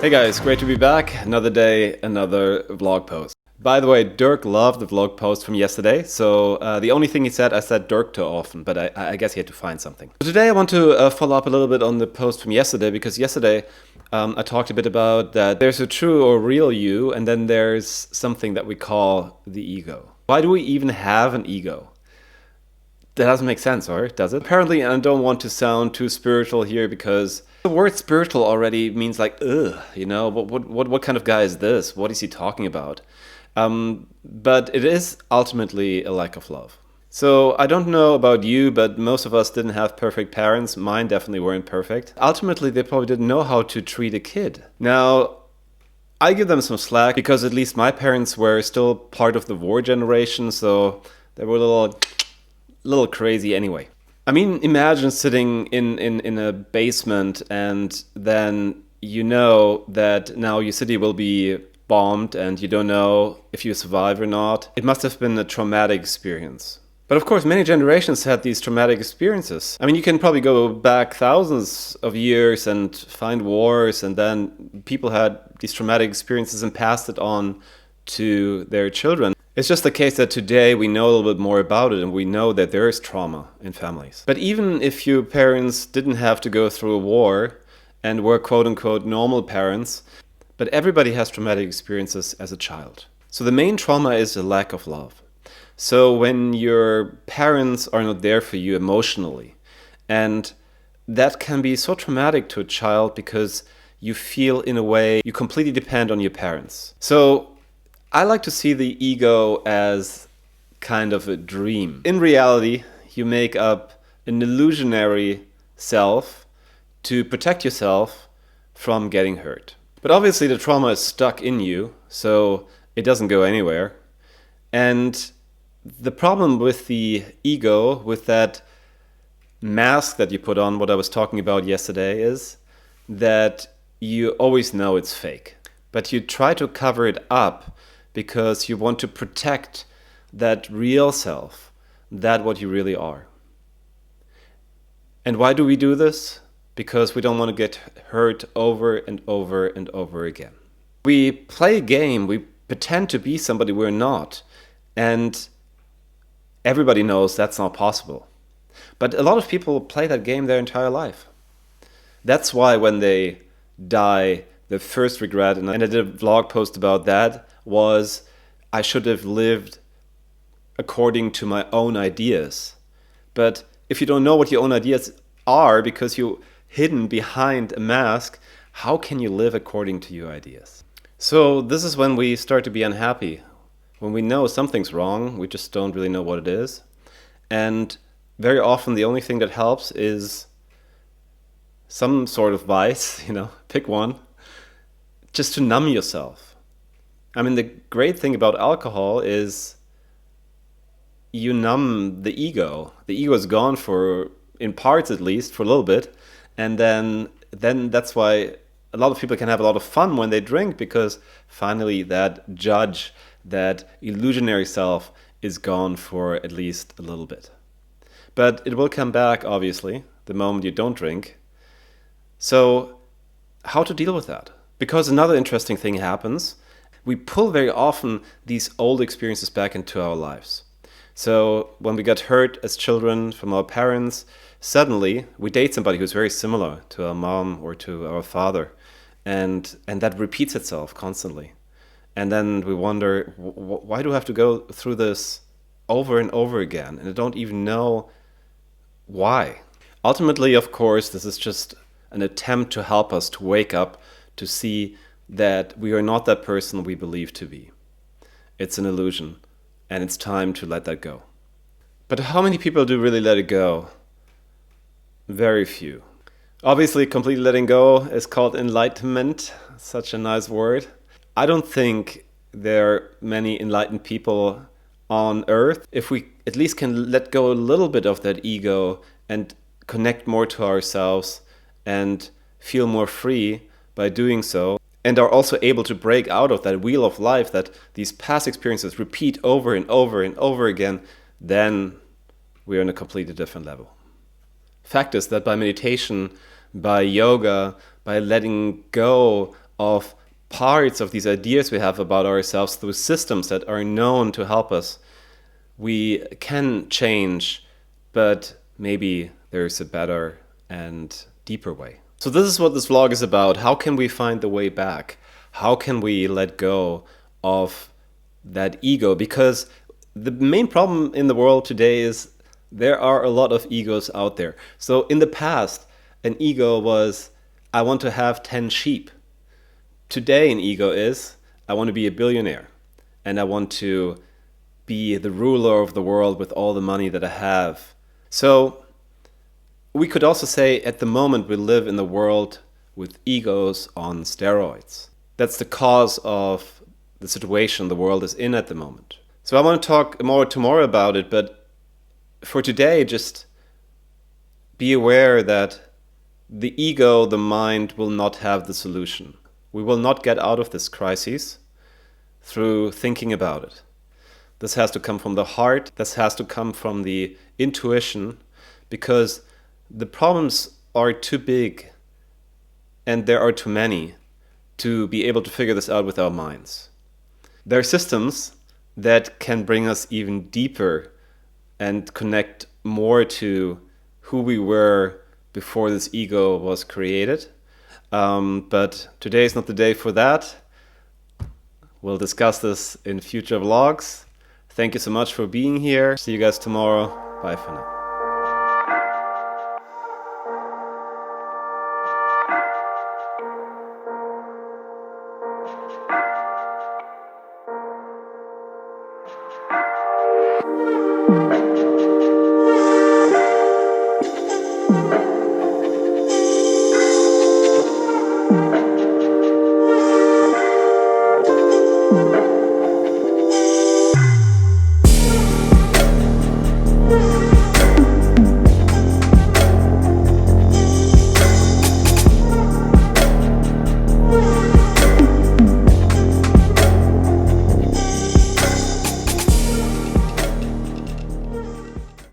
Hey guys, great to be back. Another day, another vlog post. By the way, Dirk loved the vlog post from yesterday, so the only thing he said, I said Dirk too often, but I guess he had to find something. So today I want to follow up a little bit on the post from yesterday, because yesterday I talked a bit about that there's a true or real you, and then there's something that we call the ego. Why do we even have an ego? That doesn't make sense, or does it? Apparently, I don't want to sound too spiritual here, because the word spiritual already means like, ugh, you know, what kind of guy is this? What is he talking about? But it is ultimately a lack of love. So I don't know about you, but most of us didn't have perfect parents. Mine definitely weren't perfect. Ultimately, they probably didn't know how to treat a kid. Now, I give them some slack, because at least my parents were still part of the war generation, so they were a little crazy anyway. I mean, imagine sitting in a basement, and then you know that now your city will be bombed and you don't know if you survive or not. It must have been a traumatic experience. But of course, many generations had these traumatic experiences. I mean, you can probably go back thousands of years and find wars, and then people had these traumatic experiences and passed it on to their children. It's just the case that today we know a little bit more about it, and we know that there is trauma in families. But even if your parents didn't have to go through a war and were quote-unquote normal parents, but everybody has traumatic experiences as a child. So the main trauma is a lack of love. So when your parents are not there for you emotionally, and that can be so traumatic to a child, because you feel in a way you completely depend on your parents. So I like to see the ego as kind of a dream. In reality, you make up an illusionary self to protect yourself from getting hurt. But obviously the trauma is stuck in you, so it doesn't go anywhere. And the problem with the ego, with that mask that you put on, what I was talking about yesterday, is that you always know it's fake. But you try to cover it up because you want to protect that real self, that what you really are. And why do we do this? Because we don't want to get hurt over and over and over again. We play a game, we pretend to be somebody we're not, and everybody knows that's not possible. But a lot of people play that game their entire life. That's why when they die, the first regret, and I did a vlog post about that, was I should have lived according to my own ideas. But if you don't know what your own ideas are, because you're hidden behind a mask, how can you live according to your ideas? So this is when we start to be unhappy. When we know something's wrong, we just don't really know what it is. And very often the only thing that helps is some sort of vice, pick one, just to numb yourself. I mean, the great thing about alcohol is you numb the ego. The ego is gone for, in parts at least, for a little bit. And then that's why a lot of people can have a lot of fun when they drink, because finally that judge, that illusionary self is gone for at least a little bit. But it will come back, obviously, the moment you don't drink. So how to deal with that? Because another interesting thing happens. We pull very often these old experiences back into our lives. So when we got hurt as children from our parents, suddenly we date somebody who's very similar to our mom or to our father. And that repeats itself constantly. And then we wonder, why do I have to go through this over and over again? And I don't even know why. Ultimately, of course, this is just an attempt to help us to wake up, to see that we are not that person we believe to be. It's an illusion, and it's time to let that go. But how many people do really let it go? Very few. Obviously, completely letting go is called enlightenment, such a nice word. I don't think there are many enlightened people on earth. If we at least can let go a little bit of that ego and connect more to ourselves and feel more free by doing so, and are also able to break out of that wheel of life that these past experiences repeat over and over and over again, then we're on a completely different level. Fact is that by meditation, by yoga, by letting go of parts of these ideas we have about ourselves through systems that are known to help us, we can change, but maybe there's a better and deeper way. So this is what this vlog is about. How can we find the way back? How can we let go of that ego? Because the main problem in the world today is there are a lot of egos out there. So in the past, an ego was, I want to have 10 sheep. Today an ego is, I want to be a billionaire and I want to be the ruler of the world with all the money that I have. So we could also say at the moment we live in the world with egos on steroids. That's the cause of the situation the world is in at the moment. So I want to talk more tomorrow about it, but for today, just be aware that the ego, the mind, will not have the solution. We will not get out of this crisis through thinking about it. This has to come from the heart. This has to come from the intuition, because the problems are too big and there are too many to be able to figure this out with our minds. There are systems that can bring us even deeper and connect more to who we were before this ego was created. But today is not the day for that. We'll discuss this in future vlogs. Thank you so much for being here. See you guys tomorrow. Bye for now.